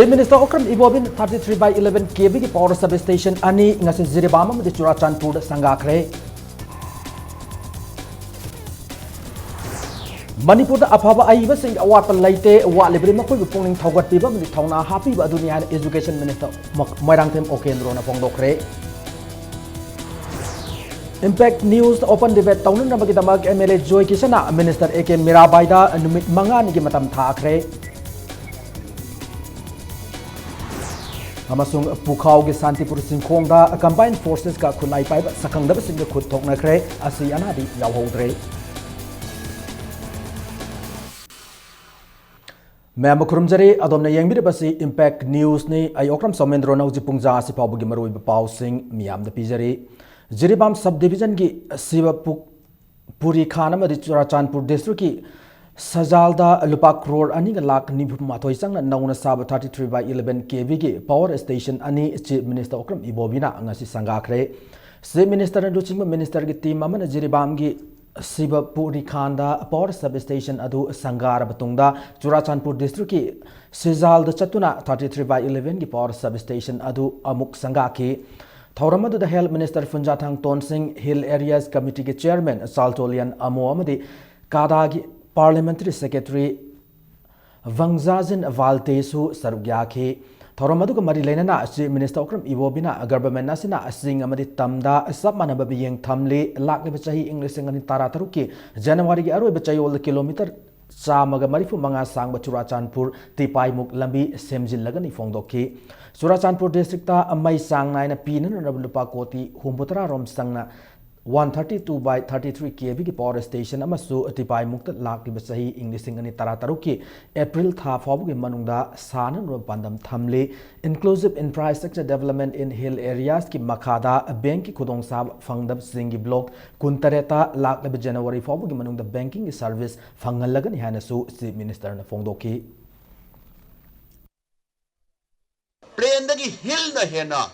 Minister Okram Ibobin 33/11 kV ki power substation ani ngasi Jiribam amadi Churachandpur sangakre. Manipur da afaba aiba sing awat laite wa libri makoi pungning thogat piba amadi thona happy ba dunia education minister Moirangthem Okendro na phongdokre. Impact News open debate taunun na magidamag MLA Joy Kisana Minister AK Mirabai da numit mangan gi matam thakre. Amasung Pukhau gi Santipur Singkhong da combined forces ka khunai pai ba sakang da sing khut thok na kre asi anadi yawhodre. Ma'am Kurumjari Adomna Yangbir Basi Impact News ni Ayokram Somendro Nauji Pungja si Pabu gi Marui Pau Sing Miam da Pijari Jiribam subdivision gi Siva Puri Khana ma Churachandpur district ki Sajalda Lupa Crore ani lak nibu matoi sang na nauna sab 33/11 kV ki power station ani Chief Minister Okram Ibobina ngasi sangakre. Se Minister na duching Minister ki team amana Jiribam gi Siva Puri Khanda power substation adu sangar batungda Churachandpur district ki Sajalda chatuna 33/11 ki power substation adu amuk sangaki. Thauramadu the Health Minister Funjathang Ton Singh Hill Areas Committee ki Chairman Saltolian Amo amadi Kadagi Parliamentary Secretary Vangzazin Valtesu Sarugyaki Thoramadu Marilenana Chief Minister Okram Ibobina Government Nasina Asing Amadi Tamda Sabmanaba being Tamli Laklibachahi English and Tarataruki January Aru Bachayol kilometer Samaga Marifu Manga Sang Churachandpur Tipai Muk Lambi Semjil Lagani Fongdoki Churachandpur District Amai Sang Nine Pinan Lupa Koti Humputra Rom Sangna 132/33 kV ki power station amasu Tipai Mukta Lakli Basahi English and Tarataruki April Tha Fobu Manunda Sanan Pandam Thamli Inclusive Infrastructure Development in Hill Areas ki Makada Bank Kudong Sab Fangdam Singi Block Kuntareta Lakli January Fobu Manunda Banking Service Fangalagan Hanasu Chief Minister na Fongdoki Plain dagi hill na hena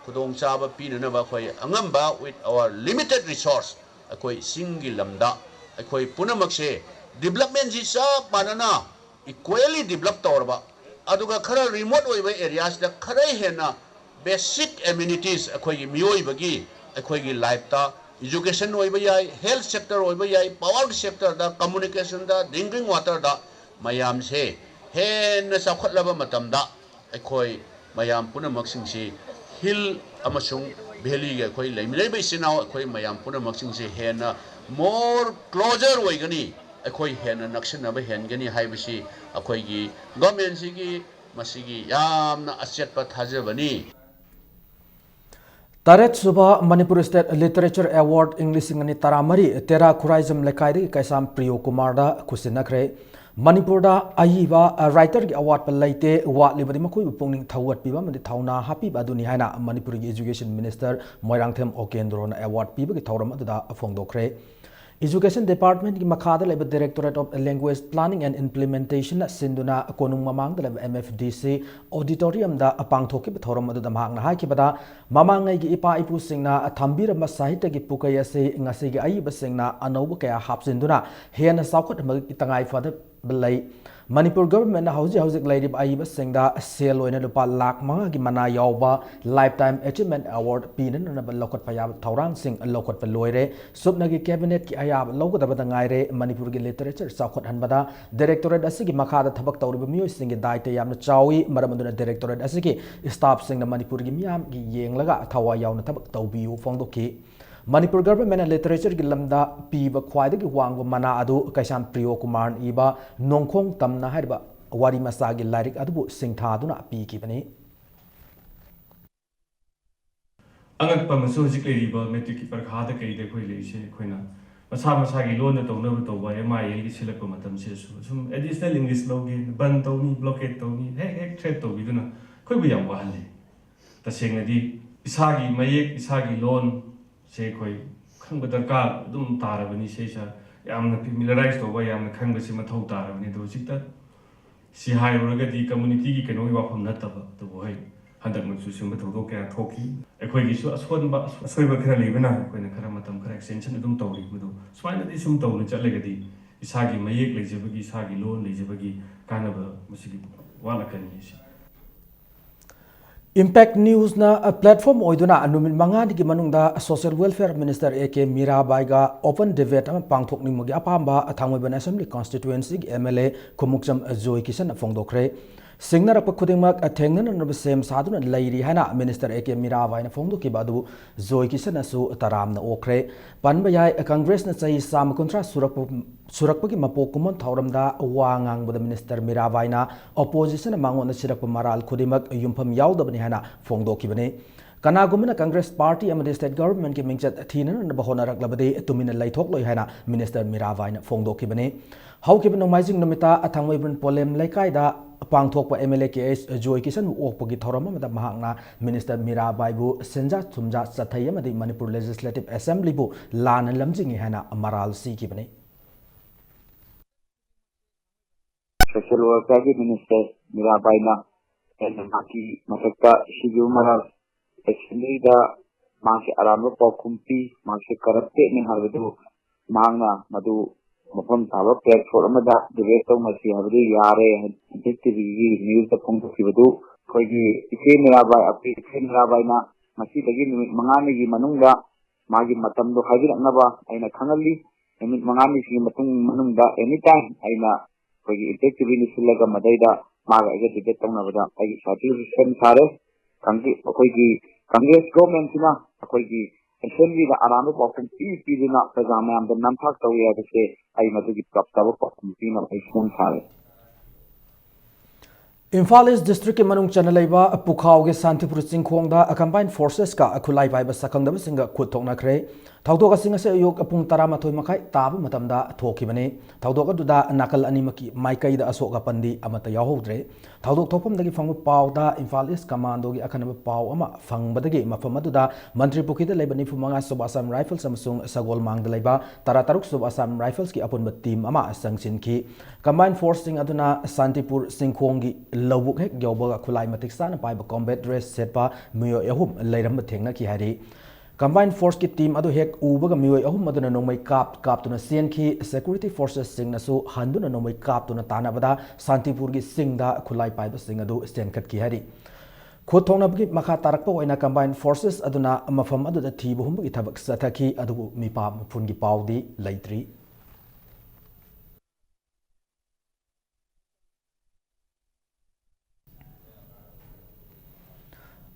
Kudong Saba Pinanaba Angamba with our limited resource, a koi single lamda, a koi Punamakse, development is up, banana, equally developed orba. Aduga Kara remote areas, the Karahena, basic amenities, a koi Mioi Bagi, a koi Laita, education oibayai, health sector oibayai, power sector, the communication, the drinking water, the Mayam say, Hen Sakwalaba Matamda, a koi Mayam Punamaxing Hill amasung valley ga koi laimlai bai sinau koi mayam puna maksing se hena more closer oigani akoi hena naksina ba hen gani haibasi akoi gi government sigi masigi yamna asetpa thajabani Taret Suba Manipur State Literature Award English ngani taramari Tera Khuraizam Lekai Kaisam Priyo Kumar da Kusinakre Manipur da Aiba writer ki award pa laite wa libadi makoi pungning thawat piba madi thauna happy baduni haina Manipur ki Education Minister Moirangthem Okendro na award piba ki thauram adu afongdokre Education Department ki makhada leba Directorate of Language Planning and Implementation sinduna konung mamang da MFDC auditorium da apangthoki thauram adu da mahang na haikibada mamangai gi ipa ipu singna thambira ma sahitya ki pukaya se ngasi gi aiba singna anoba kaya hapsinduna hena saukhat mag tangai fada Belai Manipur government na hauzik lady aiba singda sel oina lupa lak manga gi mana yawba lifetime achievement award pinan na lokot payab thaurang sing lokot pa loire subna gi cabinet ki ayab logot abada ngaire Manipur gi literature sakhot hanbada directorate asigi makhada thabak tawriba miyo singi daite yamna chawi maramanduna directorate asigi staff sing na Manipur gi miyam gi yenglaga thawa yawna thabak tawbiu fongdoki Manipur government and literature ki lamda piba khwaida ki wangwa mana adu Kaisam Priyo Kumar iba nongkhong tamna haiba wari masagi lairik adu singtha duna pi ki bani Angat pa maso hojik leiriba metric ki parkha da kai de khoi leise khoina masa gi lon na tawna to ba MIL ki silak matam se sum additional english logi ban tawni blockade tawni hek threat to biduna khoi bu yam wa le ta sengna di isagi mayek isagi lon se koi khang darkar dum tarabani se sa yamna familiarize to ba yamna khang basi mathau tarabani do sikta si hai roga di community ki keno wa pham na ta ba to boi handak mu su sum thau do kya thoki ekhoi gi su aswan ba asoi ba khara lebana koi na khara matam khara extension dum tawri mudu swaina di sum tawna chalega di isagi mayek lejebagi isagi lon lejebagi kanaba masigi wala kani si Impact News na platform oiduna numit mangani ki manungda Social Welfare Minister AK Mirabai ga open debate ama pangthok ningmagi apamba athangoi assembly constituency gi MLA Kumukcham Joy Kisan phongdokre Singnar pa khudingmak athengna na sem saduna lairi hana Minister AK Mirabai na phongdoki badu Joy Kisan asu taram na okre panba yai Congress na chai sam kontra surakpagi mapok kumon thauramda wangang bada Minister Mirabai na opposition mangon na sirak maral khudimak yumpham yaudabani hana phongdoki bane kanagumna Congress Party amadi state government ki mingchat thina na bahona raklabade tumina laithok loi hana Minister Mirabai na phongdoki bane hauki bano maijing nomita athangwai bun polem laikai da pangthokpa MLA KS Joy Kisan okpagi thoram amada mahakna Minister Mirabai bu senja thumja chathai amadi Manipur Legislative Assembly bu lan lamjingi hana maral si ki bane Social Welfare Minister Mirabai na maki masakta shigu maral actually da maki aramro pokumpi maki karate ni harvedu mangna madu mafam thawa platform da debate to masi harvedu yare TV news da pong kibedu koigi ike Mirabai api ike Mirabai na masi dagi mangani gi manungda magi matam do hajir naba aina khangali emit mangani gi manungda anytime aina koigi effectively nislaga madaida maga ege debate tawna ai satisfaction sare kangi koigi Congress government na koigi assembly da aranu pokum pi dina pajama am nam thak tawi ya ke ai madu gi prapta bo pokum pi na ai phone sare Imphal East District ke manung chana leiba Pukhao ge Santipur Chingkhongda combined forces ka akhulai bai ba sakangda singa khuthokna khre thawdoka singa se yok apung 12 makai tabu matamda thokibani thawdoka duda nakal animaki maikai da asoka pandi amata yahodre thawdok thopam dagi phangbu paw da Imphal East commando gi akhanaba paw ama phangbadagi mafam aduda mantri pukhi da leibani fumanga Sub Assam Rifles amasung Sagol Mangda leiba tarataruk Sub Assam Rifles ki apunba team ama sangsin ki combined force sing aduna Santipur Chingkhong gi lobuk hek gyoba khulai matik sana pai ba combat dress setpa muyo yahum leiram thengna ki hari combined force ki team adu hek ubaga muyo yahum aduna nomai kap tuna sen ki security forces sing nasu handuna nomai kap tuna tana bada Santipur gi singda khulai pai ba sing adu sten khat ki hari khothongna bagi makha tarak pa oina combined forces aduna mafam adu da thi buhum gi thabak sathaki adu mipa phun gi pawdi laitri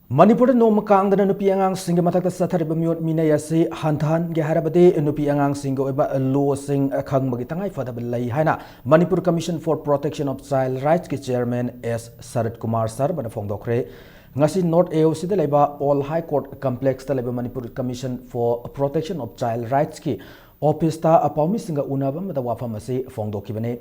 Manipur Nom Kang the Nupi Angang Sing Mataka Satari Bamut Minayasi Hantan Gaharabade Nupi Angang Singo Eba Law Sing Kang Magitangai for the Lay Hana Manipur Commission for Protection of Child Rights ki Chairman S. Sarat Kumar Sarban Fongdokre Ngasi North AOC the Leba All High Court Complex the Leba Manipur Commission for Protection of Child Rights ki Office ta Apami Singa Unabam the Wafamasi Fongdokibane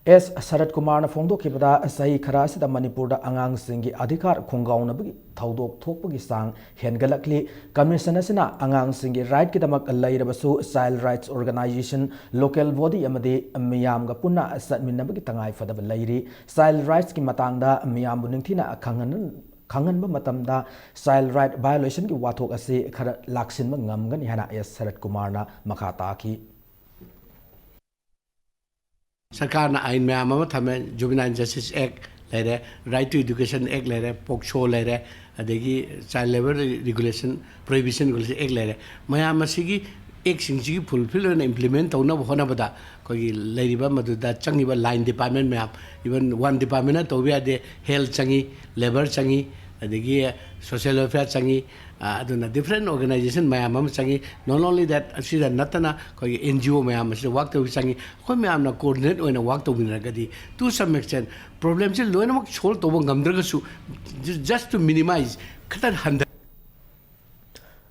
S. Sarat Kumar na phongdo kibada sahi khara sida Manipur da angang singi adhikar khungauna bagi thaudok thokpagi sang hengalakli commission asina angang singi right kidamak lairabasu child rights organization local body amade miyam ga punna satminna bagi tangai fadaba lairi child rights ki matangda miyam buningthina khangan ba matamda child right violation ki wathok ase khara laksin ma ngamgani hana S. Sarat Kumar na makhata ki सरकार ना आइन में आमा थमे juvenile justice act ले रहे right to education act ले रहे POCSO ले रहे अदेगी child labour regulation prohibition regulation act ले रहे मया मसीगी एक सिंची फुलफिल होना इम्प्लीमेंट होना होना बता कोई लेरिबा मदुदा चंगीबा लाइन डिपार्टमेंट में आप इवन वन डिपार्टमेंट तो भी आदे हेल्थ चंगी लेबर चंगी अदेगी सोशल वेलफेयर चंगी different organization mayam changi not only that asida natana koi NGO mayam asida work to changi koi mayam na coordinate oina work to binagadi to some extent problems loina mak solve to ngamdraga su just to minimize khatar handa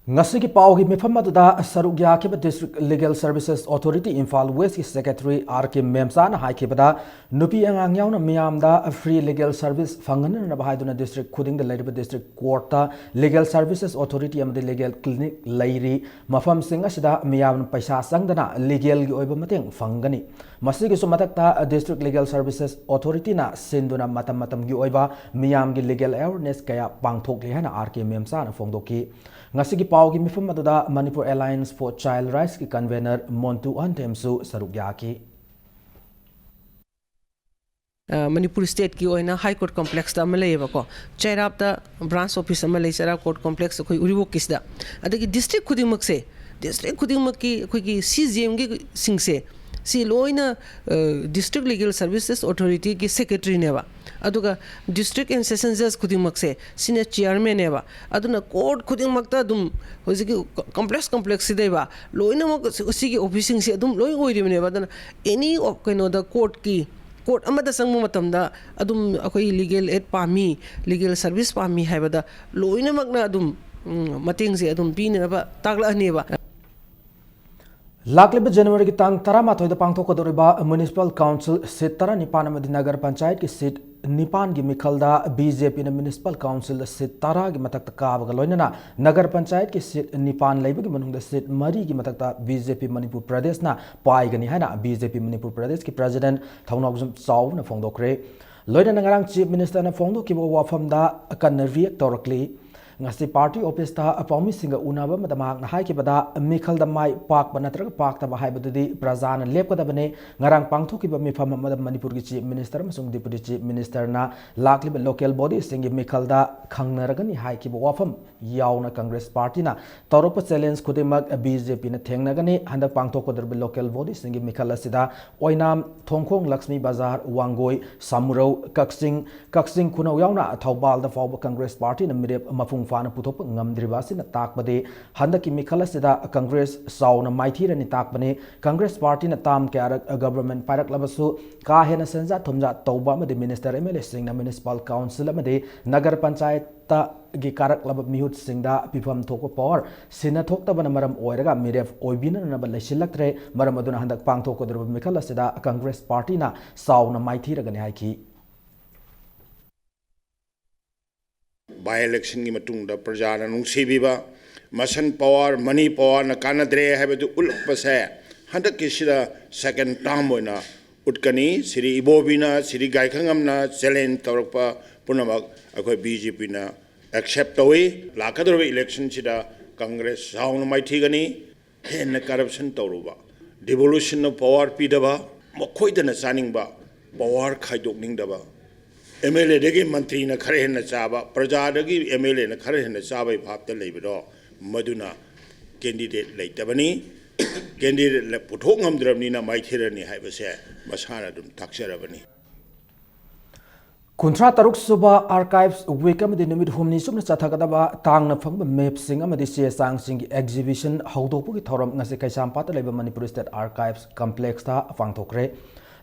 Ngasi ki pau gi mifam aduda sarugya ke District Legal Services Authority Imphal West ki Secretary R.K. Memsan hai ke bada nupi angang yaw na miyam da free legal service fangan na bahai duna district khuding the Lairiba District Court ta Legal Services Authority amde legal clinic lairi mafam singa sida miyam paisa sangdana legal gi oiba mateng fangani masi gi sumatak ta District Legal Services Authority na sinduna matam gi oiba miyam gi legal awareness kaya pangthok li hana R.K. Memsan phongdoki ngasi gi pau gi mifam aduda Manipur Alliance for Child Rights ki convener Montu Antemsu sarugya ki Manipuri State ki oina High Court Complex da amale ko chairap da branch office amale chairap court complex khoi uribo kisda adagi district khuding makse district khuding makki khoi ki CGM gi singse si loina district legal services authority ki secretary neba aduga district and session judge khuding makse senior chairman neba aduna court khuding makta dum hojiki complex sideba loina mak sigi officing se dum loi oiri neba dana any kaino da court ki court amada sangmu matamda adum akoi legal aid pami legal service pami haibada loina makna adum mating se adum pine ba tagla aneba लाकलिब जनवरी की तांग तरामा थोइदा पांगथोकदोरिबा municipal council seat तरा निपान अमदि नगर पंचायत की seat निपान की मिखलदा BJP ने municipal council seat तरा की मतकता काबगा लोइनना नगर पंचायत की seat निपान लेबगी मनुंगदा seat मरी की मतकता बीजेपी मणिपुर प्रदेश ना पाइगनी हैना बीजेपी मणिपुर प्रदेश की प्रेसिडेंट थौनागजुम चाव न फोंदोक्रे लोइना नगरांग चीफ मिनिस्टर ना फोंदोकिबो वाफमदा कन्न react तौरकली ngasi party office ta apawmi singa unaba madamang na haiki bada mikhal da mai pak banatraga pak ta bahai badudi prajana lepka da bane ngarang pangthoki ba mifam madam manipur gi chief minister masung deputy chief minister na lakli ba local body singi mikhal da khangnaragani haiki ba wafam yauna congress party na torok challenge khudimak bjp na thengnagani handak pangthok ko der local body singi mikhal asida oinam thongkhong lakshmi bazar wangoi samurau kaksing khunau yauna thobal da fawba congress party na mirep mafung फाना पुथोप ngamdribasina takbade handaki mikhalasida congress sauna maithira ni takbane congress party na tam kyarak government parak labasu ka hena senja thomja tawba made minister mla singna municipal council amade nagar panchayat ta gi karak lab mihut singda pifam thoko power sina thokta bana maram oiraga miref oibina na ba lesilaktre maram aduna handak pang thoko dur mikhalasida congress party na sauna maithira gani haiki by election की मतुंग दा प्रजा ना नुंसीबीबा मसन power money power ना कानद्रे हैबदु उल्पसे हंदक किसिदा सेकंड टर्म होना उटकनी श्री इबोबिना श्री गायखंगमना चैलेंज तौरपा पुनमक अखोय बीजेपी ना एक्सेप्ट तोई लाकदरबे इलेक्शन सिदा कांग्रेस साउन माइथीगनी हेन करप्शन तौरुबा डिवोल्यूशन ऑफ पावर पीदबा मखोयदना चानिंगबा पावर खाइदोकनिंगदबा MLA दगी मंत्री न खरे न चाबा प्रजा दगी MLA न खरे न चाबा भावते लेबिदो मदुना कैंडिडेट लेतबनी कैंडिडेट पुथोक ngамद्रबनी ना माइथेरनी हाइबसे मसाना दुम ताक्सरबनी कुंथ्रा तरुक सुबा आर्काइव्स वीक अमदि निमित हुमनी सुमना चथागदबा तांगना फंग मैप सिंग अमदि से सांग सिंग एग्जीबिशन हौदोपुगी थौरम ngase kaisam लेब मणिपुर स्टेट आर्काइव्स कॉम्प्लेक्स ता फांगथोक्रे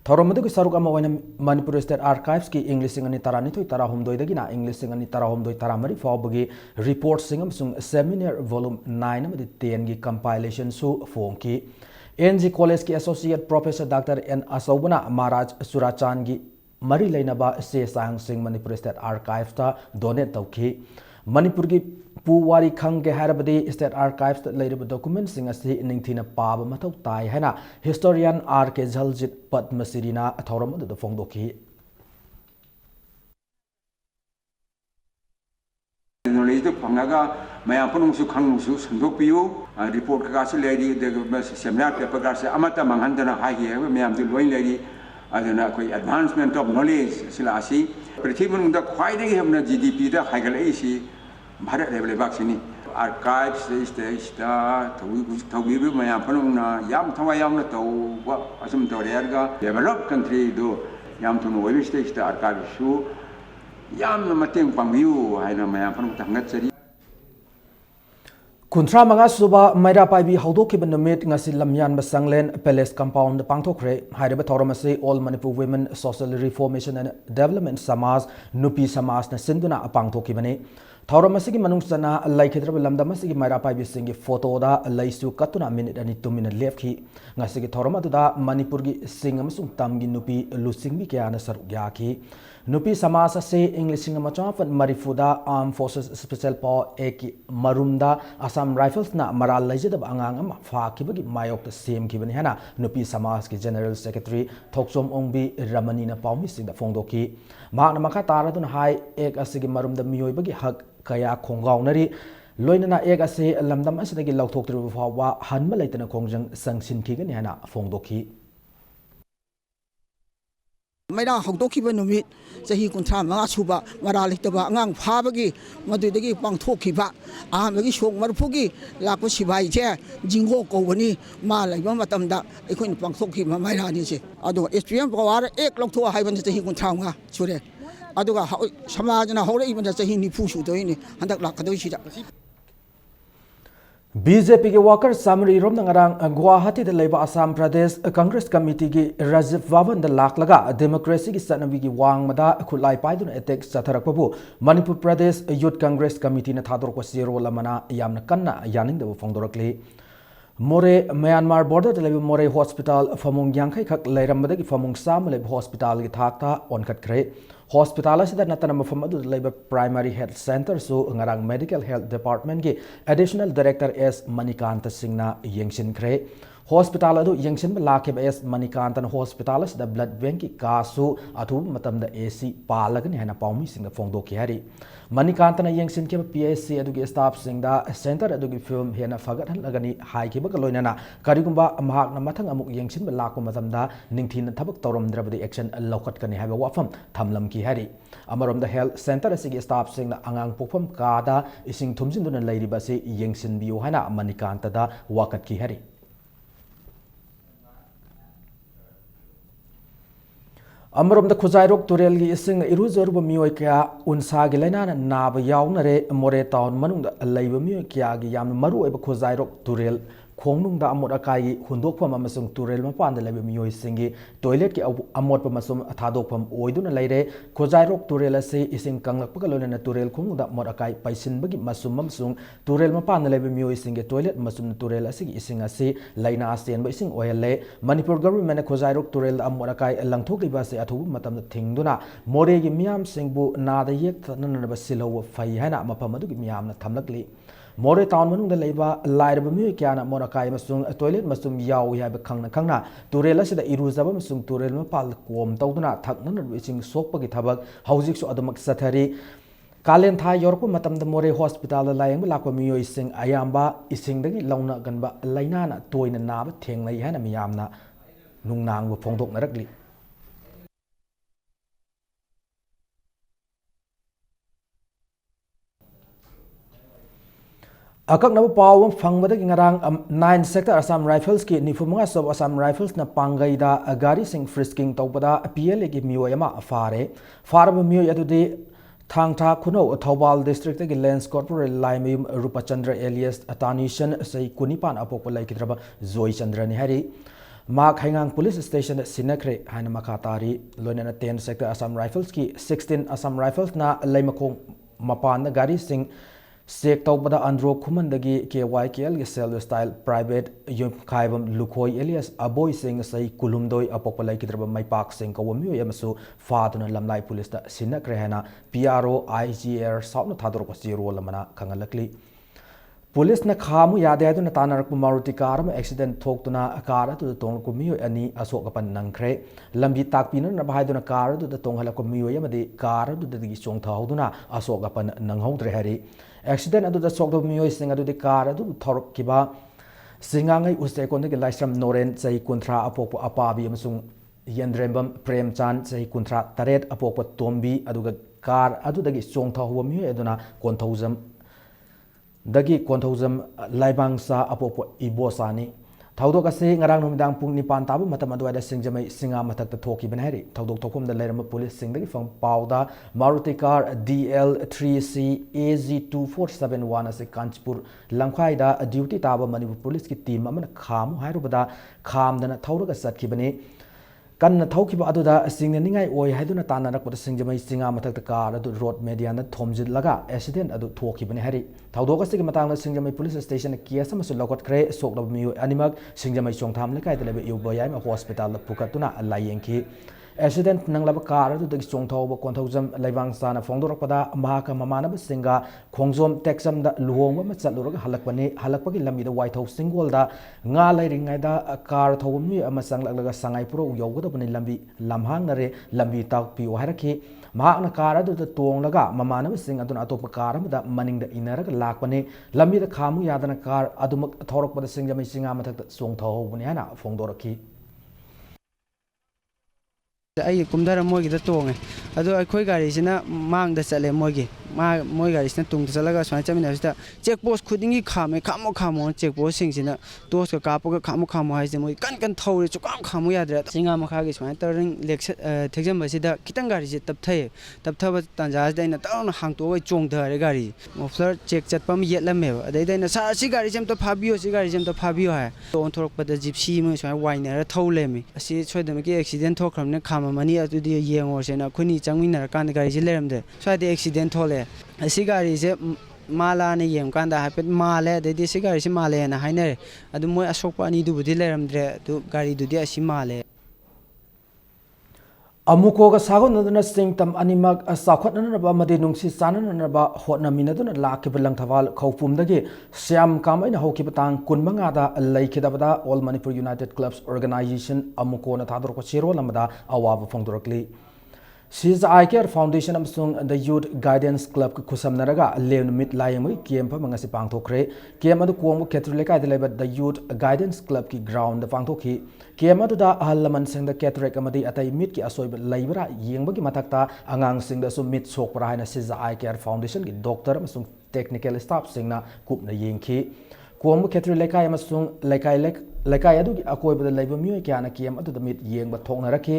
थौरम मदुगी सरुक अमा वैना मणिपुर स्टेट आर्काइव्स की इंग्लिश सिंग अनि तारानिथोय ताराहुमदोय दगिना इंग्लिश सिंग अनि ताराहुमदोय तारामरि फावबगी रिपोर्ट सिंग अमसुंग सेमिनार वॉल्यूम 9 अमदि 10 की कंपाइलेशन सु फोंकी एनजी कॉलेज की एसोसिएट प्रोफेसर डॉक्टर एन असौबना महाराज सुराचान की मरी लेनबा से सांग सिंग मणिपुर स्टेट आर्काइव्स ता डोनेट तौखी मणिपुर की पुवारी खंगे हैरबदी स्टेट आर्काइव्स लेरिब डॉक्यूमेंट सिंग असि निंगथिना पाब मथौ ताई हैना हिस्टोरियन आर के झलजित पद्मश्रीना थौरम अदु फोंदोखी नॉलेज फंगागा मैं पुनसु खंगसु संदोकपियु रिपोर्ट का से लेरी सेमिनार पेपर का से अमता मंगहंदना हागी है मैम दि लोइन लेरी अदना कोई एडवांसमेंट ऑफ नॉलेज सिलासी पृथ्वी मनुंदा ख्वाइदगी हमना जीडीपी दा हाइगलैसी भारत लेवल बाक्सिनी आर्काइव्स स्टेज थौगिबु मैम पुनुना याम थवा यामना तौवा असम तौरेरगा डेवलप कंट्री दो याम थुनु वेबि स्टेज दा आर्काइव्सु यामना मतेंग पांगियु हाइना मैम पुनु तंगचरी कुंथ्रा मंगा सुबा मैरा पाइबी हौदोखिब नुमित ngasi lamyan basanglen palace compound pangthokre hairiba thoromase all manipur women social reformation and development samaj nupi samaj na sinduna pangthokibane thoromase ki manung sana laikhidrab lamdam asigi Maira पाइबी singi photo da laisu katuna minute ani 2 minute lefki ngasi ki thoroma da manipur gi sing amasung tamgi nupi lusing bi kya na saru gya ki nupi samasa se english singa machafan marifuda armed forces special power ek marumda assam rifles na maral laijada angang ama fakibagi mayok ta sem kibani hana nupi samas ki general secretary thoksom ongbi ramani na pawmi singa phongdoki magna makha taradun hai ek asigi marumda miyoibagi hak kaya khongaunari loinana ek ase lamdam asidagi lauthoktribu fawa hanma leitana khongjang sangsin khigani hana phongdoki ꯃꯩꯔꯥ ꯍꯧꯗꯣꯛꯈꯤꯕ ꯅꯨꯃꯤꯠ ꯆꯍꯤ 35 ꯁꯨꯕ ꯃꯔꯥ ꯂꯩꯇꯕ ꯑꯉꯥꯡ ꯐꯥꯕꯒꯤ ꯃꯗꯨꯗꯒꯤ ꯄꯥꯡꯊꯣꯛꯈꯤꯕ ꯑꯍꯥꯟꯕꯒꯤ ꯁꯣꯛ ꯃꯔꯐꯨꯒꯤ ꯂꯥꯛꯄ ꯁꯤꯕꯥꯏꯁꯦ ꯖꯤꯡꯒꯣ ꯀꯧꯕꯅꯤ ꯃꯥ ꯂꯩꯕ ꯃꯇꯝꯗ ꯑꯩꯈꯣꯏꯅ ꯄꯥꯡꯊꯣꯛꯈꯤꯕ ꯃꯩꯔꯥꯅꯤꯁꯦ ꯑꯗꯨꯒ ꯑꯦꯛꯁꯄꯤꯔꯤꯌꯦꯟꯁ ꯄꯋꯥꯔ ꯂꯧꯊꯣꯛ ꯍꯥꯏꯕꯅ ꯆꯍꯤ 35 ꯁꯨꯔꯦ ꯑꯗꯨꯒ ꯁꯃꯥꯖꯅ ꯍꯧꯔꯛꯏꯕꯅ ꯆꯍꯤ 90 ꯁꯨꯗꯣꯏꯅꯤ ꯍꯟꯗꯛ ꯂꯥꯛꯀꯗꯣꯏꯁꯤꯗ BJP के वर्कर सामरी रोम नंगरांग गुवाहाटी द लेबा असम प्रदेश कांग्रेस कमिटी की राजीव वावन द लाखलगा डेमोक्रेसी की सनबी की वांग मदा खुलाई पाइदुन अटैक चथरकबु मणिपुर प्रदेश यूथ कांग्रेस कमिटी ने थादोरको सीरो लमना यामना कन्ना यानिंग द फोंदोरकली मोरे म्यांमार बॉर्डर लेबा मोरे हॉस्पिटल फमुंग यांखै खक लेरमदगी फमुंग साम लेबा हॉस्पिटल की थाकता ओनखटखरे हॉस्पिटल असिदा नतना मफम अदु लेबा प्राइमरी हेल्थ सेंटर सु ngarang मेडिकल हेल्थ डिपार्टमेंट के एडिशनल डायरेक्टर एस मणिकांत सिंहना यंगसिनखरे हॉस्पिटल अदु यंगसिन लाखेब एस मणिकांतन हॉस्पिटल असिदा ब्लड बैंक की कासु अथु मतमदा एसी पालगनि हेना पाउमी सिंह फोंदोकी हरि मणिकांतना यंगसिन के पीएससी अदुगी स्टाफ सिंहदा सेंटर अदुगी फिल्म हेना फगत लगनी हाइखिबक लोइनना करिगुंबा महाकना मथंग अमुक यंगसिन लाको मतमदा निंगथिन थबक तौरमद्रबदि एक्शन लौकटकनि हाबे वाफम थमलम की हरि अमरोमदा हेल्थ सेंटर असिगी स्टाफ सिंहना अंगांग पोफम कादा इसिंग थुमजिंदुना लैरिबासि यंगसिन बियो हाना मणिकांतदा वाकत की हरि अमरोम द खुजाइरोक तुरेल की इसिंग इरुजरुब मियोय क्या उनसा की लैना नाब यावनरे मोरे टाउन मनुंग लैब मियोय क्या की याम मरु ओइब खुजाइरोक तुरेल खोंगनुंग दा अमोट अकाई हुंदोकफम अमसुंग तुरेल मपान लैब मियोय सिंगी टॉयलेट के अमोट मसुम थादोकफम ओइदुना लैरे खुजाइरोक तुरेल असे इसिंग कंगलकपग लोइना तुरेल खोंगनुंग दा अमोट अकाई पैसिनबगी मसुम मसुंग तुरेल मपान लैब मियोय सिंगी टॉयलेट मसुम तुरेल असे इसिंग असे लैना असेन इसिंग ओयले मणिपुर गवर्नमेंट खुजाइरोक तुरेल अमोट अकाई लंगथोकलिबा से अथुब मतम थिंगदुना मोरे की मियाम सिंगबु नादा येक तननब सिलव फै हैना मफम अदुगी मियामना थमलकली मोरे टाउन मनुंग द लेबा लाइरब मियोय क्याना मोरकाई मसुंग टॉयलेट मसुम याव याब खंगना खंगना तुरेल असिदा इरुजब मसुंग तुरेल मपाल कोम तौदुना थकनन इसिंग सोकपगी थबक हौजिकसु अदमक सथरी कालेन था योरको मतम द मोरे हॉस्पिटल लायंग लाको मियोय सिंग अयाम्बा इसिंगदगी लौना गनबा लैनाना तोयना नाब थेंगलै हैना मियामना नुंगनांग फोंदोकनरकली अकक्नब पाव फंगबदगी ngarang 9 sector Assam Rifles की निफुमंगा सब Assam Rifles na pangaida gari sing frisking tawbada PLA की मियोय अमा फारे फारब मियोय अदुदि थांगथा खुनो थौबाल डिस्ट्रिक्ट की लेंस कॉर्पोरेट लाइमयुम रूपचंद्र एलियस अतानिशन सई कुनिपान अपोप लाइकिद्रब जोई चंद्र नि हरि माक हैंगांग police station सिनखरे हाइन मखातारी लोइना 10 sector Assam Rifles की 16 Assam Rifles na लैमखों मपान गारी सिंह सेक तौबदा अंद्रो खुमनदगी KYKL के self style private Yukhaibam Lukhoi alias Aboi Singh सही कुलुमदोई अपोपलाई की तरफ मैपाक सिंह कवमियो यमसु फादुन लमलाई पुलिस दा सिनक्रे हैना PRO IGR साउन थादोर पसिरो लमना खंगलकली पुलिस ने खामु यादे अदुन तानरक मारुति कार में एक्सीडेंट थोक्तुना कार अदु तोंगको मियो अनि असोकपन नंखरे लंबी ताकपिन न भाइदुना कार अदु तोंगहलको मियो यमदि कार अदु दगी चोंगथाउदुना असोकपन नंगहौद्रे हरि एक्सीडेंट अदु सोकदो मियो सिंग अदु कार अदु थोरकिबा सिंगांगै उस्तेकोनदगी लाइस्रम नोरेन चै कुंथ्रा अपोप अपाबी अमसुंग यंद्रेंबम प्रेमचांद चै कुंथ्रा तरेत अपोप तोंबी अदुगा कार अदुदगी चोंगथाहुवा मियो अदुना कोंथौजम दगी कोंथौजम लाइबांगसा अपोप इबोसानी थौदोक असे ngarang नुमिदांग पुंग निपान ताबु मतम अदवाइदा सिंगजमै सिंगा मथक थोकी बनहरी थौदोक थोकुम द लेरम पुलिस सिंगदगी फंग पाउदा मारुति कार DL3C AG2471 असे कांचपुर लंखाइदा ड्यूटी ताबा मणिपुर पुलिस की टीम अमन खामु हाइरुबदा खामदना थौरग सटखिबनी कन्न थौखिबा अदुदा सिंगनिंगाई ओय हाइदुना तानरकपद सिंगजमै सिंगा मथक कार अदु रोड मेडियाना थोमजिलगा एक्सीडेंट अदु थोखिबनी हरि थौदोक असिगी मतंगना सिंगजमै पुलिस स्टेशन केस अमसु लौकटखरे सोकलब मियो अनिमक सिंगजमै चोंगथाम लेकाइदा लेबे युबयाय हॉस्पिटल पुकतुना लायेंखि एक्सीडेंट नंगलब कार अदुदगी चोंगथौब कोंथौजम लैबांगसाना फोंदोरकपदा महाका ममानब सिंगा खोंगजोम टेक्समदा लुहोंग म चलुरग हलकपने हलकपगी लमीदा वाइथौ सिंगोलदा nga lairingaida कार थौबमी अमा संगलगलगा संगाइपुरो यौगदबनि लंबी लमहांगनरे लंबी ताकपि ओहारखि महाकना कार अदुदा तोंगलगा ममानब सिंग अदुना अतोप कार अमदा मनिंगदा इनरग लाकपने लंबीदा खामु यादना कार अदुमक थौरकपदा सिंगजमै सिंगा मथक चोंगथौबनि हाना फोंदोरखि ꯑꯩ ꯀꯨꯝꯊꯔ ꯃꯣꯏꯒꯤꯗ ꯇꯣꯡꯉꯦ ꯑꯗꯣ ꯑꯩꯈꯣꯏ ꯒꯥꯔꯤꯁꯤꯅ ꯃꯥꯡꯗ ꯆꯠꯂꯦ ꯃꯣꯏ ꯒꯥꯔꯤꯁꯤꯅ ꯇꯨꯡꯗ ꯆꯠꯂꯒ ꯁꯨꯃꯥꯏꯅ ꯆꯠꯃꯤꯟꯅꯕꯁꯤꯗ ꯆꯦꯛ ꯄꯣꯁ ꯈꯨꯗꯤꯡꯒꯤ ꯈꯥꯝꯃꯦ ꯈꯥꯝꯃꯣ ꯆꯦꯛ ꯄꯣꯁꯁꯤꯡꯁꯤꯅ ꯇꯣꯁꯀ ꯀꯥꯞꯄꯒ ꯈꯥꯝꯃꯣ ꯍꯥꯏꯁꯦ ꯃꯣꯏ ꯀꯟ ꯊꯧꯔꯦ ꯁꯨꯛꯈꯥꯝ ꯈꯥꯝꯃꯨ ꯌꯥꯗ꯭ꯔꯦ ꯆꯤꯡꯉꯥ ꯃꯈꯥꯒꯤ ꯁꯨꯃꯥꯏꯅ ꯇꯧꯔ ꯊꯦꯛꯖꯟꯕꯁꯤꯗ ꯈꯤꯇꯪ ꯒꯥꯔꯤꯁꯦ ꯇꯞꯊꯕ ꯇꯥꯟꯖꯥꯁꯤꯗ ꯑꯩꯅ ꯇꯧꯅ ꯍꯥꯡꯇꯣꯛꯑꯒ ꯆꯣꯡꯊꯔꯦ ꯒꯥꯔꯤ ꯃꯣꯐ꯭ꯂꯔ ꯆꯦꯛ ꯆꯠꯄ ꯑꯃ ꯌꯦꯠꯂꯝꯃꯦꯕ ꯑꯗꯩꯗ ꯑꯩꯅ ꯁꯥꯔ ꯁꯤ ꯒꯥꯔꯤꯁꯦ ꯑꯝꯇ ꯐꯥꯕꯤꯌꯣ ꯍꯥꯏ ꯑꯣꯟꯊꯣꯔꯛꯄꯗ ꯖꯤꯞꯁꯤ ꯑꯃ ꯁꯨꯃꯥꯏꯅ ꯋꯥꯏꯅꯔ ꯊꯧ ꯂꯩꯔꯝꯃꯤ ꯑꯁꯤ ꯁꯣꯏꯗꯅꯃꯛꯀꯤ ꯑꯦꯛꯁꯤꯗꯦꯟ ꯊꯣꯛꯈ꯭ꯔꯕꯅꯤꯅ ꯈꯥꯝꯃꯝꯃꯅꯤ ꯑꯗꯨꯗꯤ ꯌꯦꯡꯉꯨꯔꯁꯦꯅ ꯑꯩꯈꯣꯏꯅꯤ ꯆꯪꯃꯤꯟꯅꯔꯀꯥꯟꯗ ꯒꯥꯔꯤꯁꯦ ꯂꯩꯔꯝꯗ꯭ꯔꯦ ꯁ꯭ꯋꯥꯏꯗ ꯑꯦꯛꯁꯤꯗꯦꯟ ꯊꯣꯛꯂꯛꯑꯦ ꯑꯁꯤ ꯒꯥꯔꯤꯁꯦ ꯃꯥꯜꯂꯥꯅ ꯌꯦꯡꯉꯀꯥꯟꯗ ꯍꯥꯏꯐꯦꯠ ꯃꯥꯜꯂꯦ ꯑꯗꯩꯗꯤ ꯁꯤ ꯒꯥꯔꯤꯁꯦ ꯃꯥꯜꯂꯦꯅ ꯍꯥꯏꯅꯔꯦ ꯑꯗꯨ ꯃꯣꯏ ꯑꯁꯣꯛꯄ ꯑꯅꯤꯗꯨꯕꯨꯗꯤ ꯂꯩꯔꯝꯗ꯭ꯔꯦ ꯑꯗꯨ ꯒꯥꯔꯤꯗꯨꯗꯤ ꯑꯁꯤ ꯃꯥꯜꯂꯦ ꯑꯃꯨꯛꯀꯣꯒ ꯁꯥꯒꯣꯟꯅꯗꯨꯅ ꯆꯤꯡꯇꯝ ꯑꯅꯤꯃꯛ ꯆꯥꯎꯈꯠꯅꯅꯕ ꯑꯃꯗꯤ ꯅꯨꯡꯁꯤ ꯆꯥꯟꯅꯅꯕ ꯍꯣꯠꯅꯃꯤꯟꯅꯗꯨꯅ ꯂꯥꯛꯈꯤꯕ ꯂꯪꯊꯕꯥꯜ ꯈꯧꯄꯨꯝꯗꯒꯤ ꯁ꯭ꯌꯥꯝ ꯀꯥꯃꯩꯅ ꯍꯧꯈꯤꯕ ꯇꯥꯡ 15ꯗ ꯂꯩꯈꯤꯗꯕꯗ ꯑꯣꯜ ꯃꯅꯤꯄꯨꯔ ꯌꯨꯅꯥꯏꯇꯦꯗ ꯀ꯭ꯂꯕꯁ ꯑꯣꯔꯒꯅꯥꯏꯖꯦꯁꯟ ꯑꯃꯨꯛꯀꯣꯅ ꯊꯥꯗꯣꯔꯛꯄ ꯆꯦꯔꯣꯜ ꯑꯃꯗ ꯑꯋꯥꯕ ꯐꯣꯡꯗꯣꯔꯛꯂꯤ ꯁꯤꯖ ꯑꯥꯏ ꯀꯦꯌꯔ ꯐꯥꯎꯟꯗꯦꯁꯟ ꯑꯃꯁꯨꯡ ꯗ ꯌꯨꯠ ꯒꯥꯏꯗꯦꯟꯁ ꯀ꯭ꯂꯕꯀ ꯈꯨꯠꯁꯝꯅꯔꯒ ꯂꯦꯝ ꯅꯨꯃꯤꯠ ꯂꯥꯌꯦꯡꯕꯒꯤ ꯀꯦꯝꯞ ꯑꯃ ꯉꯁꯤ ꯄꯥꯡꯊꯣꯛꯈ꯭ꯔꯦ ꯀꯦꯝꯞ ꯑꯗꯨ ꯀꯣꯡꯕ ꯈꯦꯇ꯭ꯔꯤ ꯂꯩꯀꯥꯏꯗ ꯂꯩꯕ ꯗ ꯌꯨꯠ ꯒꯥꯏꯗꯦꯟꯁ ꯀ꯭ꯂꯕꯀꯤ ꯒ꯭ꯔꯥꯎꯟꯗ ꯄꯥꯡꯊꯣꯛꯈꯤ ꯀꯦꯝꯞ ꯑꯗꯨꯗ ꯑꯍꯜ ꯂꯃꯟꯁꯤꯡꯗ ꯀꯦꯇꯔꯦꯛ ꯑꯃꯗꯤ ꯑꯇꯩ ꯃꯤꯠꯀꯤ ꯑꯁꯣꯏꯕ ꯂꯩꯕ꯭ꯔꯥ ꯌꯦꯡꯕꯒꯤ ꯃꯊꯛꯇ ꯑꯉꯥꯡꯁꯤꯡꯗꯁꯨ ꯃꯤꯠ ꯁꯣꯛꯄ꯭ꯔꯥ ꯍꯥꯏꯅ ꯁꯤꯖ ꯑꯥꯏ ꯀꯦꯌꯔ ꯐꯥꯎꯟꯗꯦꯁꯟꯒꯤ ꯗꯣꯛꯇꯔ ꯑꯃꯁꯨꯡ ꯇꯦꯛꯅꯤꯀꯦꯜ ꯁ꯭ꯇꯥꯐꯁꯤꯡꯅ ꯀꯨꯞꯅ ꯌꯦꯡꯈꯤ ꯀꯣꯡꯕ ꯈꯦꯇ꯭ꯔꯤ ꯂꯩꯀꯥꯏ ꯑꯃꯁꯨꯡ ꯂꯩꯀꯥꯏ ꯑꯗꯨꯒꯤ ꯑꯀꯣꯏꯕꯗ ꯂꯩꯕ ꯃꯤꯑꯣꯏ ꯀꯌꯥꯅ ꯀꯦꯝꯞ ꯑꯗꯨꯗ ꯃꯤꯠ ꯌꯦꯡꯕ ꯊꯣꯛꯅꯔꯛꯈꯤ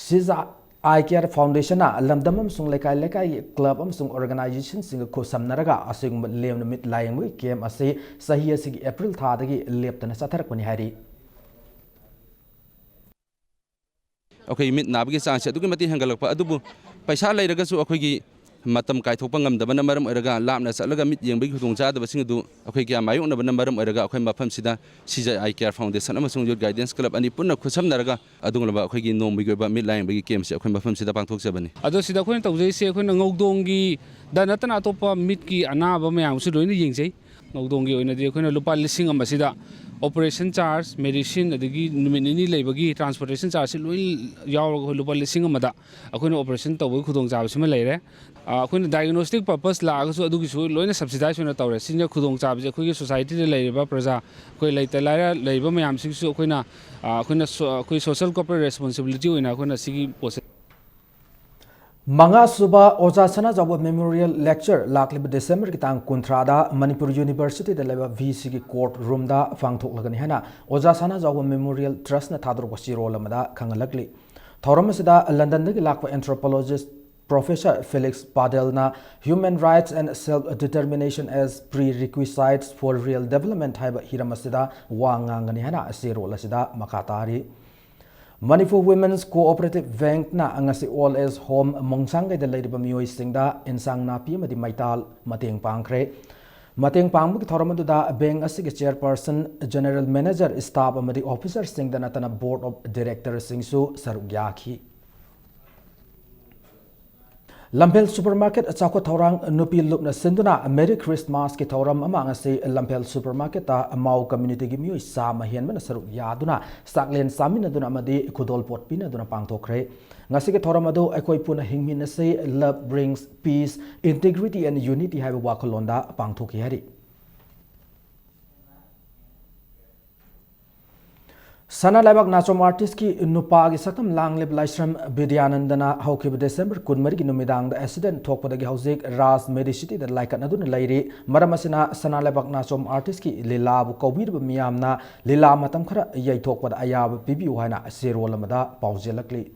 ꯁꯤꯖ ꯑꯥꯏ ꯀꯦꯌꯔ ꯐꯥꯎꯟꯗꯦꯁꯟꯅ ꯂꯝꯗꯝ ꯑꯃꯁꯨꯡ ꯂꯩꯀꯥꯏꯒꯤ ꯀ꯭ꯂꯕ ꯑꯃꯁꯨꯡ ꯑꯣꯔꯒꯅꯥꯏꯖꯦꯁꯟꯁꯤꯡꯒ ꯈꯨꯠꯁꯝꯅꯔꯒ ꯑꯁꯤꯒꯨꯝꯕ ꯂꯦꯝ ꯅꯨꯃꯤꯠ ꯂꯥꯌꯦꯡꯕꯒꯤ ꯀꯦꯝꯞ ꯑꯁꯤ ꯆꯍꯤ ꯑꯁꯤꯒꯤ ꯑꯦꯄ꯭ꯔꯤꯜ ꯊꯥꯗꯒꯤ ꯂꯦꯞꯇꯅ ꯆꯠꯊꯔꯛꯄꯅꯤ ꯍꯥꯏꯔꯤ ꯑꯩꯈꯣꯏ ꯃꯤꯠ ꯅꯥꯕꯒꯤ ꯆꯥꯡꯁꯦ ꯑꯗꯨꯛꯀꯤ ꯃꯇꯤꯛ ꯍꯦꯟꯒꯠꯂꯛꯄ ꯑꯗꯨꯕꯨ ꯄꯩꯁꯥ ꯂꯩꯔꯒꯁꯨ ꯑꯩꯈꯣꯏꯒꯤ ꯃꯇꯝ ꯀꯥꯏꯊꯣꯛꯄ ꯉꯝꯗꯕꯅ ꯃꯔꯝ ꯑꯣꯏꯔꯒ ꯂꯥꯞꯅ ꯆꯠꯂꯒ ꯃꯤꯠ ꯌꯦꯡꯕꯒꯤ ꯈꯨꯗꯣꯡꯆꯥꯗꯕꯁꯤꯡ ꯑꯗꯨ ꯑꯩꯈꯣꯏ ꯀꯌꯥ ꯃꯥꯌꯣꯛꯅꯕꯅ ꯃꯔꯝ ꯑꯣꯏꯔꯒ ꯑꯩꯈꯣꯏ ꯃꯐꯝꯁꯤꯗ ꯁꯤꯖ ꯑꯥꯏ ꯀꯦꯌꯔ ꯐꯥꯎꯟꯗꯦꯁꯟ ꯑꯃꯁꯨꯡ ꯌꯨꯠ ꯒꯥꯏꯗꯦꯟꯁ ꯀ꯭ꯂꯕ ꯑꯅꯤ ꯄꯨꯟꯅ ꯈꯨꯠꯁꯝꯅꯔꯒ ꯑꯗꯨꯒꯨꯝꯂꯕ ꯑꯩꯈꯣꯏꯒꯤ ꯅꯣꯡꯃꯒꯤ ꯑꯣꯏꯕ ꯃꯤꯠ ꯂꯥꯌꯦꯡꯕꯒꯤ ꯀꯦꯝꯞꯁꯦ ꯑꯩꯈꯣꯏ ꯃꯐꯝꯁꯤꯗ ꯄꯥꯡꯊꯣꯛꯆꯕꯅꯤ ꯑꯗꯣ ꯁꯤꯗ ꯑꯩꯈꯣꯏꯅ ꯇꯧꯖꯩꯁꯦ ꯑꯩꯈꯣꯏꯅ ꯉꯧꯗꯣꯡꯒꯤꯗ ꯅꯠꯇꯅ ꯑꯇꯣꯞꯄ ꯃꯤꯠꯀꯤ ꯑꯅꯥꯕ ꯃꯌꯥꯝꯁꯨ ꯂꯣꯏꯅ ꯌꯦꯡꯖꯩ ꯉꯧꯗꯣꯡꯒꯤ ꯑꯣꯏꯅꯗꯤ ꯑꯩꯈꯣꯏꯅ ꯂꯨꯄꯥ 1,000 ꯑꯁꯤꯗ ꯑꯣꯄꯔꯦꯁꯟ ꯆꯥꯔꯖ ꯃꯦꯗꯤꯁꯤꯟ ꯑꯗꯒꯤ ꯅꯨꯃꯤꯠ ꯅꯤꯅꯤ ꯂꯩꯕꯒꯤ ꯇ꯭ꯔꯥꯟꯁꯄꯣꯔꯇꯦꯁꯟ ꯆꯥꯔꯖꯁꯤ ꯂꯣꯏ ꯌꯥꯎꯔꯒ ꯑꯩꯈꯣꯏ ꯂꯨꯄꯥ 1,000 ꯑꯩꯈꯣꯏꯅ ꯑꯣꯄꯔꯦꯁꯟ ꯇꯧꯕꯒꯤ ꯈꯨꯗꯣꯡꯆꯥꯕꯁꯤꯃ ꯂꯩꯔꯦ ꯑꯩꯈꯣꯏꯅ ꯗꯥꯏꯒꯅꯣꯁꯇꯤꯛ ꯄꯔꯄꯁ ꯂꯥꯛꯑꯒꯁꯨ ꯑꯗꯨꯒꯤꯁꯨ ꯂꯣꯏꯅ ꯁꯕꯁꯤꯗꯥꯏꯁ ꯑꯣꯏꯅ ꯇꯧꯔꯦ ꯁꯤꯅ ꯈꯨꯗꯣꯡꯆꯥꯕꯁꯦ ꯑꯩꯈꯣꯏꯒꯤ ꯁꯣꯁꯥꯏꯇꯤꯗ ꯂꯩꯔꯤꯕ ꯄ꯭ꯔꯖꯥ ꯑꯩꯈꯣꯏ ꯂꯩꯇ ꯂꯥꯏꯔ ꯂꯩꯕ ꯃꯌꯥꯝꯁꯤꯡꯁꯨ ꯑꯩꯈꯣꯏ ꯁꯣꯁꯤꯌꯦꯜ ꯀꯣꯔꯄꯣꯔꯦꯠ ꯔꯦꯁꯄꯣꯟꯁꯤꯕꯤꯂꯤꯇꯤ ꯑꯣꯏꯅ ꯑꯩꯈꯣꯏꯅ ꯁꯤꯒꯤ ꯄꯣꯠꯁꯦ ꯃꯉꯥ ꯁꯨꯕ ꯑꯣꯖꯥ ꯁꯅꯥꯖꯥꯎꯕ ꯃꯦꯃꯣꯔꯤꯌꯦꯜ ꯂꯦꯛꯆꯔ ꯂꯥꯛꯂꯤꯕ ꯗꯤꯁꯦꯝꯕꯔꯒꯤ ꯇꯥꯡ 30ꯗ ꯃꯅꯤꯄꯨꯔ ꯌꯨꯅꯤꯚꯔꯁꯤꯇꯤꯗ ꯂꯩꯕ ꯚꯤꯁꯤꯒꯤ ꯀꯣꯔꯠ ꯔꯨꯝꯗ ꯄꯥꯡꯊꯣꯛꯂꯒꯅꯤ ꯍꯥꯏꯅ ꯑꯣꯖꯥ ꯁꯅꯥꯖꯥꯎꯕ ꯃꯦꯃꯣꯔꯤꯌꯦꯜ ꯇ꯭ꯔꯁꯅ ꯊꯥꯗꯣꯔꯛꯄ ꯆꯦꯔꯣꯜ ꯑꯃꯗ ꯈꯪꯍꯜꯂꯛꯂꯤ ꯊꯧꯔꯝ ꯑꯁꯤꯗ ꯂꯟꯗꯟꯗꯒꯤ ꯂꯥꯛꯄ ꯑꯦꯟꯊ꯭ꯔꯣꯄꯣꯂꯣꯖꯤꯁꯠ ꯄ꯭ꯔꯣꯐꯦꯁꯔ ꯐꯦꯂꯤꯛꯁ ꯄꯥꯗꯦꯜꯅ human rights and self determination as prerequisites for real development ꯍꯥꯏꯕ ꯍꯤꯔꯝ ꯑꯁꯤꯗ ꯋꯥ ꯉꯥꯡꯒꯅꯤ ꯍꯥꯏꯅ ꯆꯦꯔꯣꯜ ꯑꯁꯤꯗ ꯃꯈꯥ ꯇꯥꯔꯤ Manipur Women's Cooperative Bank na ngasi all as home mongsangay da leiriba miyoy singda insang napi amadi maital mateng pangkre mateng pangbu ki thoram da bank asigi chairperson general manager staff amadi officer singda natana board of directors singsu sarugyaki Lampel Supermarket Chako Thorang Nupi Lupna Sinduna Merry Christmas ki Thoram amang si Lampel Supermarket ta Mau community gi miyo sa mahian mana saruk yaduna saklen samina duna amadi kudol pot pina duna pangthokre ngasi ki Thoram adu akoi puna hingmin si love brings peace integrity and unity haiba wakolonda pangthoki hari Sana Labak Nachom artist ki Nupagi Sakam Langlib Laisram Bidyanandana Hawkib December Kunmari Numidang the accident Tokpadagi Hausik Ras Medicity that like another Lairi Maramasina Sana Labak Nachom artist ki Lilabu Kawir Miamna Lila Matamkara Yay Tokpad Ayab Bibi Wana Sirolamada Pauzelakli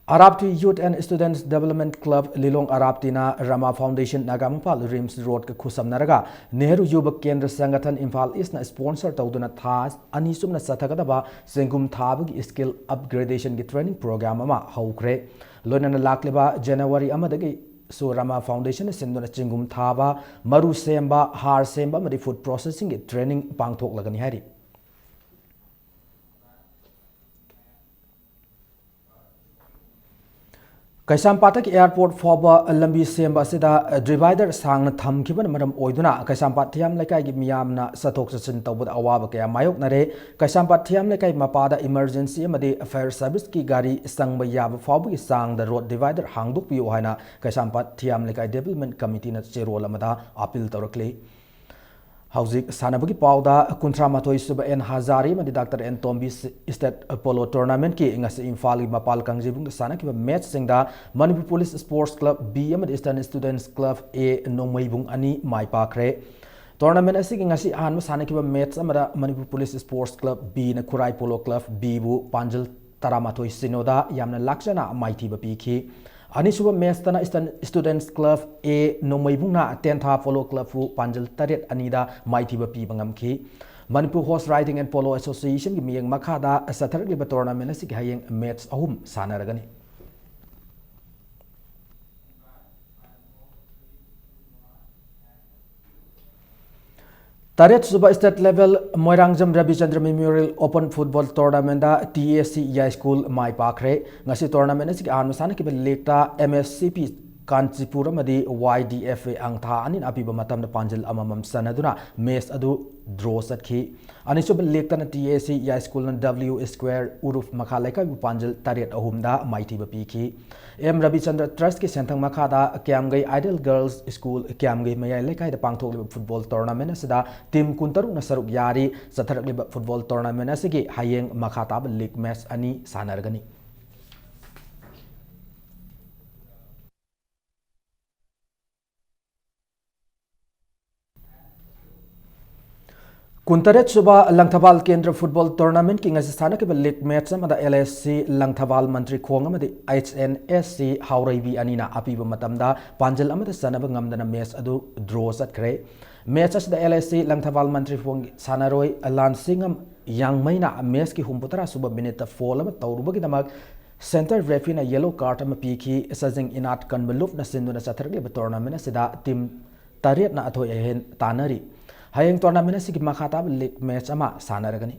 Arabti Youth and Students Development Club Lilong Arabtina Rama Foundation Nagampal Rims Road ka Kusam Naraga Nehru Yubak Kendra Sangathan Imphal is na sponsor Tauduna Thas Anisum na Satakadaba Sengum Thabag Skill Upgradation ki Training Program ama Haukre Lonana Lakliba January Amadagi So Rama Foundation Senduna Chingum Thaba Maru Semba Har Semba Madi Food Processing ki Training Pangthok Lagani Hari Kaisampataki Airport Foba Lambi Semba Sida Divider Sang Tham Kiban Madam Oiduna Kaisampat Tiam Lekai Miamna Satok Sachin Tawud Awaba Kaya Mayok Nare Kaisampat Tiam Lekai Mapada Emergency Amadi Fire Service Ki Gari Sang Bayab Fobu Sang the Road Divider Hangduk Piohana Kaisampat Tiam Lekai Development Committee na Cherola Mada Apil Torakli Hauzik sanabagi pauda kuntra matoi suba en hazari madi Dr. N Tombi State Polo Tournament ki ingasi Imphal gi mapal kangjibung sana ki match singda Manipur Police Sports Club B amadi Eastern Students Club A nomaibung ani mai pakre tournament asigi ngasi ahan sana ki match amada Manipur Police Sports Club B na Kurai Polo Club B bu Panjal Taramatoi Sinoda yamna lakshana maiti ba piki Anisuba match tana Eastern Students Club A nomaibungna Tentha Polo Club fu Panjal Taret Anida Mighty Bapi Bangamki Manipur Horse Riding and Polo Association gi miyang makada sathar liba tournament asig hayeng match ahum sanaragani Taret Suba State Level Moirangjam Rabichandra Memorial Open Football Tournament da TAC High School mai pakre ngasi tournament asig an masana ki lekta MSCP Kanchipura madi YDFA angtha anin apiba matam na panjal amamam sanaduna mes adu draw satki ani sub lekta na TAC High School na W Square uruf makhaleka panjal taret ahumda mighty bapiki M Rabichandra Trust ki senthang makhada Kiamgai Ideal Girls School Kiamgai mayai lekai da pangthok football tournament asida team kuntaruk na saruk yari satharak liba football tournament asigi hayeng makhata league match ani sanargani Kuntaret Suba Langthabal Kendra Football Tournament ki ngasi sana ke league match amada LSC Langthabal Mantri Khong amadi HNSC Hauraibi anina apiba matamda Panjal amada sanaba ngamdana match adu draw satkre match as the LSC Langthabal Mantri Khong sanaroi Lansingam yang maina match ki humputara suba minute fall am tawruba ki damak center referee na yellow card am piki sajing inat kan beluf na sinduna satharle tournament asida team tariat na athoi hen tanari Hayeng tournament asigi makhata league match ama sanaragani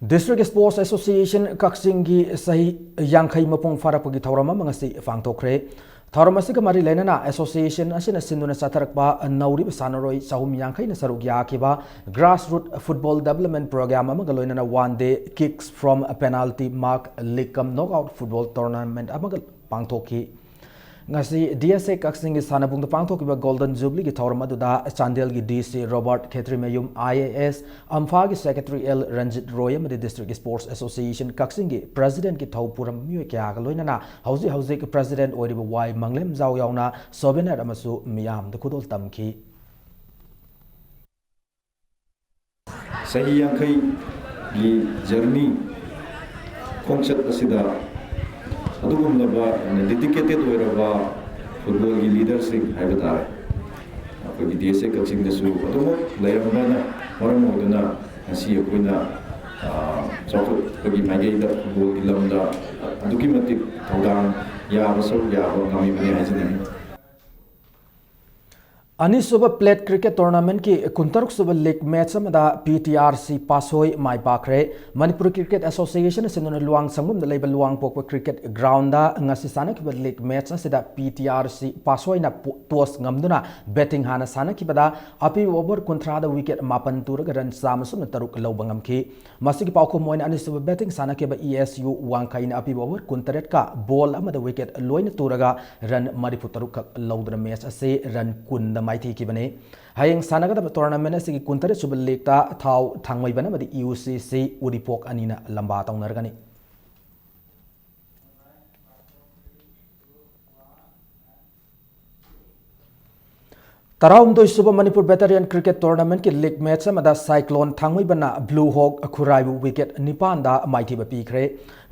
District Sports Association Kaksingi sahi yangkai mapung farapagi thaurama mangasi fangtokre thaurama siga mari lenana association asina sinduna satharakpa nauri sanaroi sahum yangkai na saruk yakiba grassroots football development program amaga loinana one day kicks from a penalty mark league knockout football tournament amaga pangthoki ngasi DSA Kaksingi sanabung da pangthokiba Golden Jubilee gi thawram aduda Chandel gi DC Robert Khetrimayum IAS Amfa gi Secretary L Ranjit Roy amadi District Sports Association Kaksingi President gi thawpuram myu kya ga loinana hauji President oiriba Y Manglem Jaw yauna Sobener amasu miyam da khudol tamki sahi yankai gi journey khongchat asida adugumlaba dedicated oiraba football gi leadership haibata akogi DSA coaching dasu adumo lairambana maram oduna asi akoina akogi magi da football gi lamda aduki matik thawdang ya basau ya ngami bani haijani Ani suba plate cricket tournament ki kuntaruk suba league match amada PTRC pasoi mai bakre Manipur Cricket Association sinuna luang sangum da label luang pokwa cricket ground da ngasi sana ki league match asida PTRC pasoi na tos ngamduna betting hana sana ki bada api over kontra da wicket mapan tur ran samasum taruk lobangam ki masigi pauko moina ani suba betting sana ki ba ESU wangkai na api over kontaret ka ball amada wicket loina turaga ran maripu taruk lodra match ase ran kun maiti ki bane hayeng sanaga da tournament asigi kuntare subal league ta thau thangmai bana madi UCC uripok anina lamba taunargani Tarawum suba Manipur Battalion Cricket Tournament ki league match amada Cyclone thangmai bana Blue Hawk Khuraibu wicket nipan da maiti ba pikre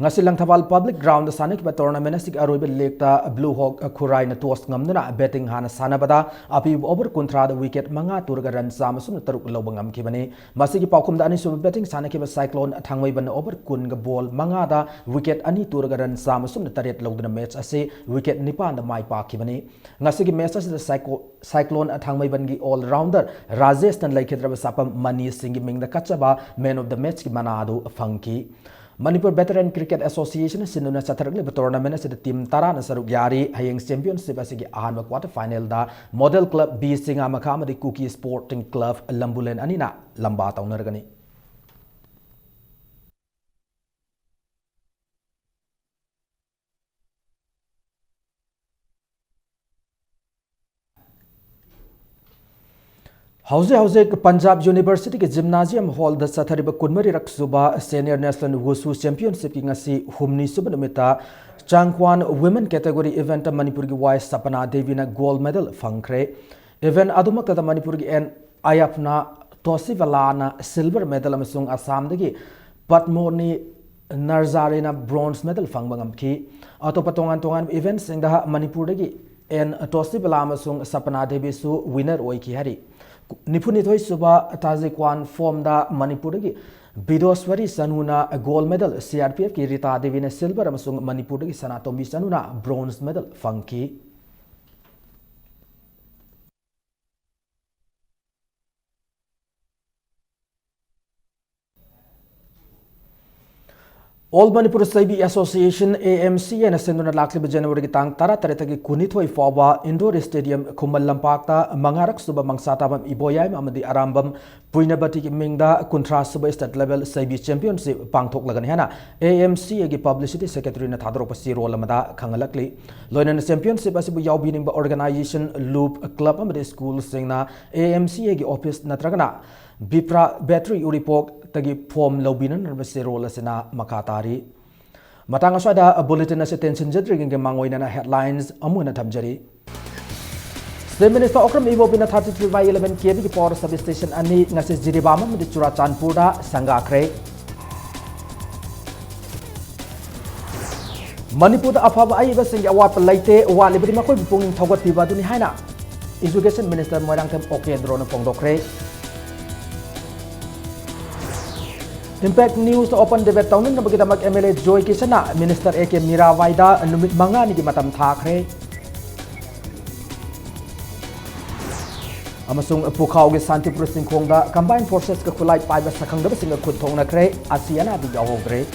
ngasi Langthabal Public Ground da sanik ba tournament asig aroibe league ta Blue Hawk Khurai na toss ngamnuna betting hana sanabada api over kontra da wicket manga turga ran samasum taruk lobangam ki bane masigi paukum da ani suba betting sanik ba Cyclone thangmai bana over kun ga ball manga da wicket ani turga ran samasum taret logdana match ase wicket nipan da mai pa ki bane ngasigi match ase Cyclone thangmai bangi all rounder Rajesh tan laikhedraba sapam Mani Singh mingda kachaba man of the match ki manadu funky Manipur Veteran Cricket Association sinuna satharakle tournament asida team tara na saruk yari hayeng championship asigi ahanba quarter final da Model Club B Singa Makamadi Cookie Sporting Club Lambulen anina lamba taunargani Hauze Punjab University ke Gymnasium Hall da sathariba kunmari raksuba Senior National Wushu Championship ki ngasi humni suba numita Changkwan Women Category event Manipur ki Wai Sapana Devi na gold medal fangkre. Event adumak ta Manipur ki en ayapna Tosivala na silver medal amasung Assam dagi Patmoni Narzari na bronze medal fangbangam ki. Ato patongan event singda Manipur dagi en Tosivala amasung Sapana Devi su winner oi ki hari. Nipunithoi suba Tajikwan form da Manipur ki Bidoswari Sanuna gold medal CRPF ki Rita Devi na silver amasung Manipur ki Sanatombi Sanuna bronze medal fangki. All Manipur Saibi Association AMC and Senduna Lakli January Tang Tara Taretaki Kunithoi Fawa Indoor Stadium Kumal Lampakta Mangarak Suba Mangsatabam Iboyam Amadi Arambam Puinabati Mingda Kuntra Suba State Level Saibi Championship Pangtok Laganhana AMC agi Publicity Secretary na Thadropasi Rolamada Kangalakli Loinan Championship Asibu Yaubining Organization Loop Club Amadi School Singna AMC agi Office Natragana Bipra Battery Uripok tagi form laubinan narbasi role sina makatari. Matang aswada bulletin as attention jadring ng mangoy na headlines amuna tamjari. State Minister Okram Ibo bina 33/11 kb ki power substation ani ngasi Jiribama madi Chura Chanpura Sangakre. Manipur da afaba aiba sing awat laite wali bari makoy bupunging thogot piba duni haina. Education Minister Moirang Tem Okedro na pongdokre. Impact News open debate taunun na bagita mag MLA Joy Kisana Minister AK Mira Vaida numit manga ni matam thakre amasung pukhaw ge Santipur Singkhongda combined forces ka khulai paiba sakhang da singa khut thong na kre asiana di yawogre